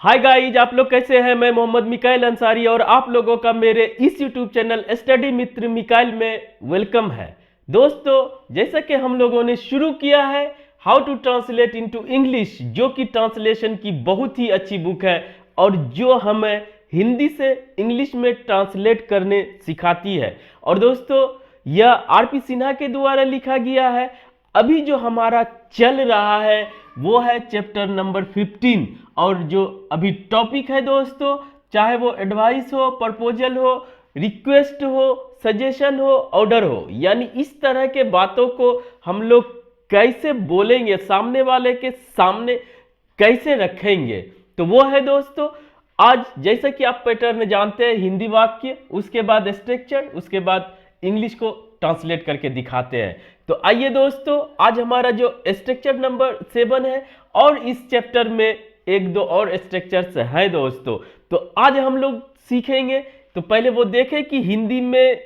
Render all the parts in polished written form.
Hi guys, आप लोग कैसे हैं। मैं मोहम्मद मिकाइल अंसारी और आप लोगों का मेरे इस यूट्यूब चैनल स्टडी मित्र मिकाइल में वेलकम है। दोस्तों, जैसा कि हम लोगों ने शुरू किया है how to translate into English, जो कि ट्रांसलेशन की बहुत ही अच्छी बुक है और जो हमें हिंदी से इंग्लिश में ट्रांसलेट करने सिखाती है। और दोस्तों, यह आरपी सिन्हा के द्वारा लिखा गया है। अभी जो हमारा चल रहा है वो है चैप्टर नंबर 15 और जो अभी टॉपिक है दोस्तों, चाहे वो एडवाइस हो, प्रपोजल हो, रिक्वेस्ट हो, सजेशन हो, ऑर्डर हो, यानी इस तरह के बातों को हम लोग कैसे बोलेंगे, सामने वाले के सामने कैसे रखेंगे, तो वो है दोस्तों आज। जैसा कि आप पैटर्न जानते हैं, हिंदी वाक्य, उसके बाद स्ट्रक्चर, उसके बाद इंग्लिश को ट्रांसलेट करके दिखाते हैं। तो आइए दोस्तों, आज हमारा जो स्ट्रक्चर नंबर 7 है और इस चैप्टर में एक दो और स्ट्रक्चर्स हैं दोस्तों। तो आज हम लोग सीखेंगे। तो पहले वो देखें कि हिंदी में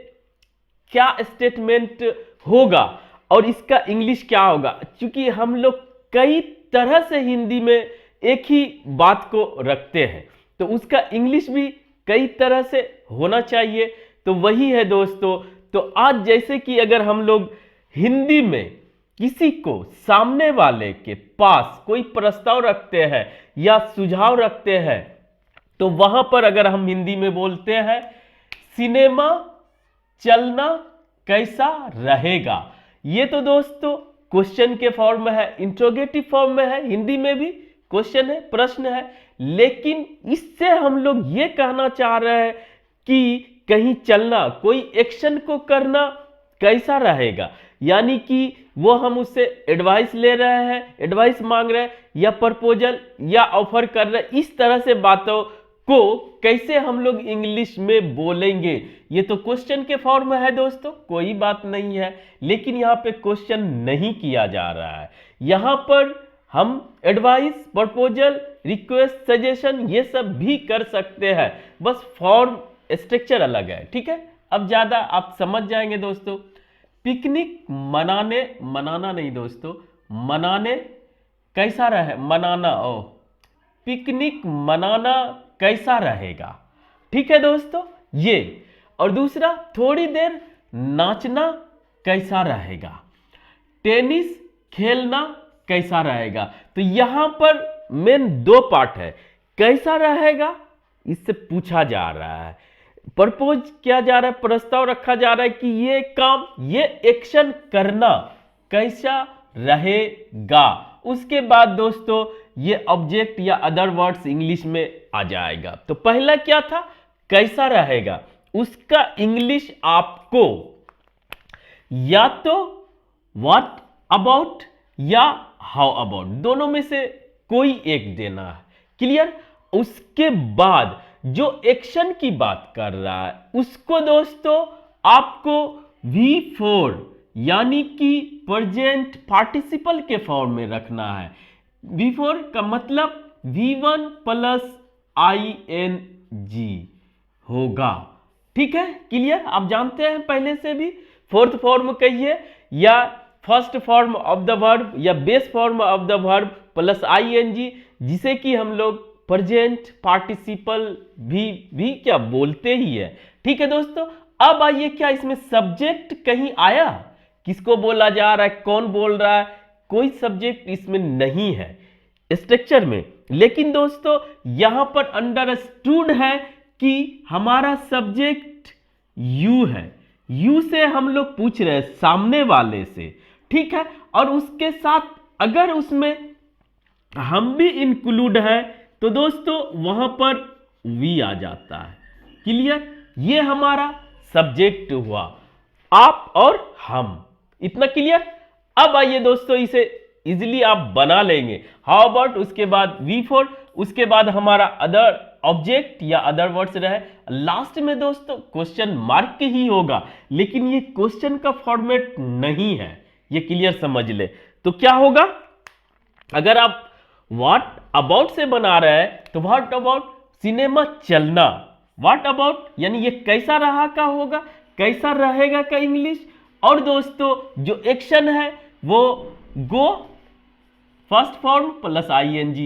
क्या स्टेटमेंट होगा और इसका इंग्लिश क्या होगा, क्योंकि हम लोग कई तरह से हिंदी में एक ही बात को रखते हैं, तो उसका इंग्लिश भी कई तरह से होना चाहिए। तो वही है दोस्तों। तो आज जैसे कि अगर हम लोग हिंदी में किसी को, सामने वाले के पास कोई प्रस्ताव रखते हैं या सुझाव रखते हैं, तो वहां पर अगर हम हिंदी में बोलते हैं सिनेमा चलना कैसा रहेगा, ये तो दोस्तों क्वेश्चन के फॉर्म में है, इंट्रोगेटिव फॉर्म में है, हिंदी में भी क्वेश्चन है, प्रश्न है। लेकिन इससे हम लोग ये कहना चाह रहे हैं कि कहीं चलना, कोई एक्शन को करना कैसा रहेगा, यानी कि वो हम उससे एडवाइस ले रहे हैं, एडवाइस मांग रहे हैं या प्रपोजल या ऑफर कर रहे हैं। इस तरह से बातों को कैसे हम लोग इंग्लिश में बोलेंगे, ये तो क्वेश्चन के फॉर्म में है दोस्तों, कोई बात नहीं है। लेकिन यहाँ पे क्वेश्चन नहीं किया जा रहा है, यहाँ पर हम एडवाइस, प्रपोजल, रिक्वेस्ट, सजेशन ये सब भी कर सकते हैं, बस फॉर्म स्ट्रक्चर अलग है। ठीक है, अब ज्यादा आप समझ जाएंगे दोस्तों। पिकनिक मनाना नहीं दोस्तों, मनाने कैसा रहे, मनाना, ओ पिकनिक मनाना कैसा रहेगा। ठीक है दोस्तों, ये। और दूसरा, थोड़ी देर नाचना कैसा रहेगा, टेनिस खेलना कैसा रहेगा। तो यहां पर मेन दो पार्ट है, कैसा रहेगा इससे पूछा जा रहा है, प्रपोज किया जा रहा है, प्रस्ताव रखा जा रहा है कि ये काम, ये एक्शन करना कैसा रहेगा। उसके बाद दोस्तों ये ऑब्जेक्ट या अदर वर्ड्स इंग्लिश में आ जाएगा। तो पहला क्या था, कैसा रहेगा, उसका इंग्लिश आपको या तो व्हाट अबाउट या हाउ अबाउट, दोनों में से कोई एक देना है। क्लियर। उसके बाद जो एक्शन की बात कर रहा है उसको दोस्तों आपको V4 यानी कि प्रेजेंट पार्टिसिपल के फॉर्म में रखना है। V4 का मतलब V1 प्लस ING होगा। ठीक है, क्लियर। आप जानते हैं पहले से भी, फोर्थ फॉर्म कहिए या first form of the verb या base form of the verb plus ING, जिसे कि हम लोग प्रेजेंट पार्टिसिपल भी क्या बोलते ही है। ठीक है दोस्तों, अब आइए, क्या इसमें सब्जेक्ट कहीं आया, किसको बोला जा रहा है, कौन बोल रहा है, कोई सब्जेक्ट इसमें नहीं है स्ट्रक्चर में। लेकिन दोस्तों यहां पर अंडरस्टूड है कि हमारा सब्जेक्ट यू है, यू से हम लोग पूछ रहे हैं सामने वाले से। ठीक है, और उसके साथ अगर उसमें हम भी इंक्लूड है तो दोस्तों वहां पर वी आ जाता है। क्लियर, ये हमारा सब्जेक्ट हुआ, आप और हम, इतना क्लियर। अब आइए दोस्तों, इसे इजीली आप बना लेंगे। हाउ अबाउट, उसके बाद V4, उसके बाद हमारा अदर ऑब्जेक्ट या अदर वर्ड्स रहे, लास्ट में दोस्तों क्वेश्चन मार्क ही होगा, लेकिन ये क्वेश्चन का फॉर्मेट नहीं है, ये क्लियर समझ ले। तो क्या होगा, अगर आप व्हाट अबाउट से बना रहे हैं तो व्हाट अबाउट सिनेमा चलना, व्हाट अबाउट यानी ये कैसा रहा का होगा, कैसा रहेगा का इंग्लिश। और दोस्तों जो एक्शन है वो go first form plus ING,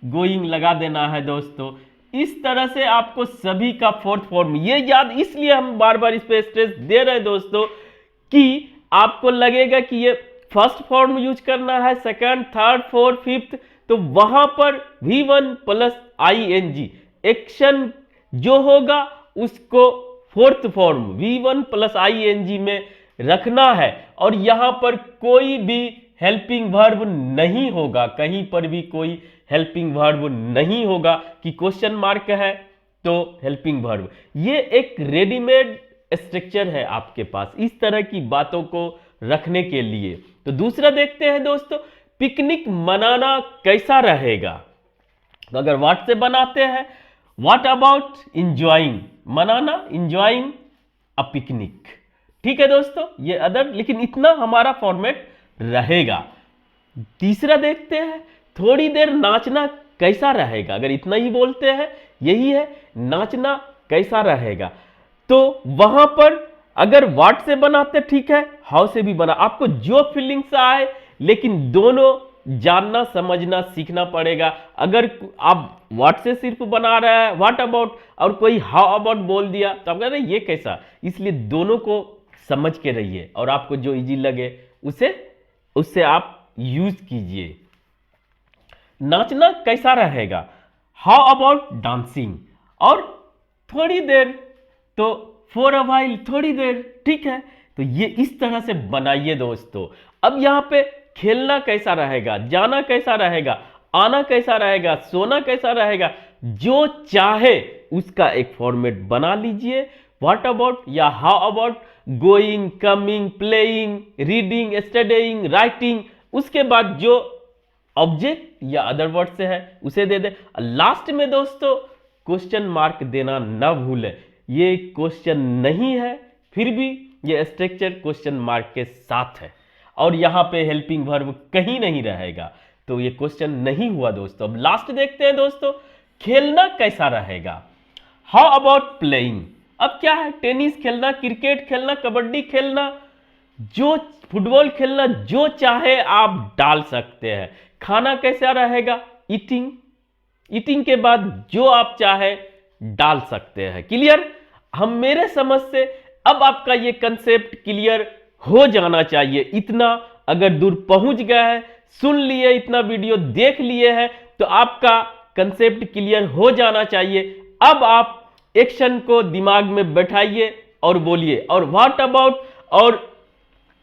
going लगा देना है दोस्तों। इस तरह से आपको सभी का फोर्थ फॉर्म ये याद, इसलिए हम बार बार इस पे स्ट्रेस दे रहे हैं दोस्तों कि आपको लगेगा कि ये फर्स्ट फॉर्म यूज करना है, सेकंड, थर्ड, फोर्थ, फिफ्थ, तो वहां पर V1 प्लस ING एक्शन जो होगा उसको fourth form V1 plus ING में रखना है। और यहां पर कोई भी हेल्पिंग वर्ब नहीं होगा, कहीं पर भी कोई हेल्पिंग वर्ब नहीं होगा कि क्वेश्चन मार्क है तो हेल्पिंग वर्ब। ये एक रेडीमेड स्ट्रक्चर है आपके पास इस तरह की बातों को रखने के लिए। तो दूसरा देखते हैं दोस्तों, पिकनिक मनाना कैसा रहेगा। तो अगर व्हाट से बनाते हैं, व्हाट अबाउट इंजॉइंग, मनाना, इंजॉइंग अ पिकनिक। ठीक है दोस्तों, ये अदर, लेकिन इतना हमारा फॉर्मेट रहेगा। तीसरा देखते हैं, थोड़ी देर नाचना कैसा रहेगा। अगर इतना ही बोलते हैं, यही है, नाचना कैसा रहेगा, तो वहां पर अगर व्हाट से बनाते ठीक है, हाउ से भी बना, आपको जो फीलिंग्स आए, लेकिन दोनों जानना समझना सीखना पड़ेगा। अगर आप व्हाट से सिर्फ बना रहा है, व्हाट अबाउट, और कोई हाउ अबाउट बोल दिया तो आप कह रहे हैं ये कैसा, इसलिए दोनों को समझ के रहिए और आपको जो इजी लगे उससे आप यूज कीजिए। नाचना कैसा रहेगा, हाउ अबाउट डांसिंग, और थोड़ी देर तो फॉर अ व्हाइल, थोड़ी देर, ठीक है। तो ये इस तरह से बनाइए दोस्तों। अब यहां पे खेलना कैसा रहेगा, जाना कैसा रहेगा, आना कैसा रहेगा, सोना कैसा रहेगा, जो चाहे उसका एक फॉर्मेट बना लीजिए। व्हाट अबाउट या how about, going, coming, playing, reading, studying, writing, उसके बाद जो ऑब्जेक्ट या अदर वर्ड से है उसे दे दे। लास्ट में दोस्तों क्वेश्चन मार्क देना ना भूलें। ये क्वेश्चन नहीं है, फिर भी ये स्ट्रक्चर क्वेश्चन मार्क के साथ है और यहां पे हेल्पिंग वर्ब कहीं नहीं रहेगा, तो ये क्वेश्चन नहीं हुआ दोस्तों। अब लास्ट देखते हैं दोस्तों, खेलना कैसा रहेगा, हाउ अबाउट प्लेइंग। अब क्या है, टेनिस खेलना, क्रिकेट खेलना, कबड्डी खेलना, जो फुटबॉल खेलना, जो चाहे आप डाल सकते हैं। खाना कैसा रहेगा, ईटिंग, ईटिंग के बाद जो आप चाहे डाल सकते हैं। क्लियर, हम मेरे समझ से अब आपका ये कंसेप्ट क्लियर हो जाना चाहिए। इतना अगर दूर पहुंच गया है, सुन लिए, इतना वीडियो देख लिए है, तो आपका कंसेप्ट क्लियर हो जाना चाहिए। अब आप एक्शन को दिमाग में बैठाइए और बोलिए। और व्हाट अबाउट और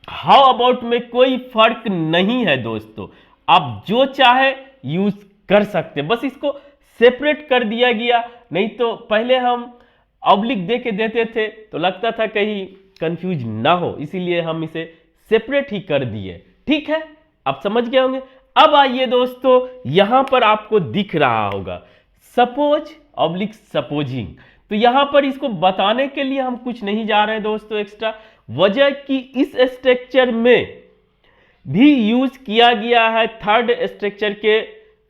हाउ अबाउट में कोई फर्क नहीं है दोस्तों, आप जो चाहे यूज कर सकते, बस इसको सेपरेट कर दिया गया। नहीं तो पहले हम ऑब्लिक दे के देते थे तो लगता था कहीं कंफ्यूज ना हो, इसीलिए हम इसे सेपरेट ही कर दिए। ठीक है, आप समझ गए होंगे। अब आइए दोस्तों, यहां पर आपको दिख रहा होगा सपोज ऑब्लिक सपोजिंग। तो यहां पर इसको बताने के लिए हम कुछ नहीं जा रहे हैं दोस्तों एक्स्ट्रा, वजह कि इस स्ट्रक्चर में भी यूज किया गया है थर्ड स्ट्रक्चर के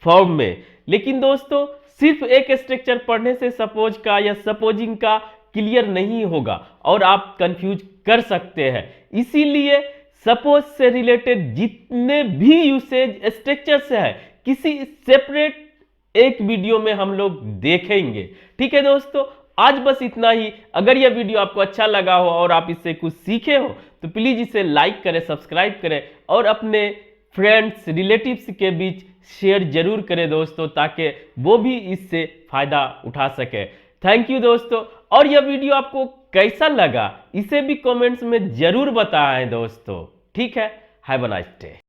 फॉर्म में। लेकिन दोस्तों सिर्फ एक स्ट्रक्चर पढ़ने से सपोज का या सपोजिंग का क्लियर नहीं होगा और आप कंफ्यूज कर सकते हैं। इसीलिए सपोज से रिलेटेड जितने भी यूसेज स्ट्रक्चर से है, किसी सेपरेट एक वीडियो में हम लोग देखेंगे। ठीक है दोस्तों, आज बस इतना ही। अगर यह वीडियो आपको अच्छा लगा हो और आप इससे कुछ सीखे हो तो प्लीज इसे लाइक करें, सब्सक्राइब करें और अपने फ्रेंड्स, रिलेटिव्स के बीच शेयर जरूर करें दोस्तों, ताकि वो भी इससे फायदा उठा सके। थैंक यू दोस्तों। और यह वीडियो आपको कैसा लगा इसे भी कमेंट्स में जरूर बताएं दोस्तों। ठीक है, हैव अ नाइस डे।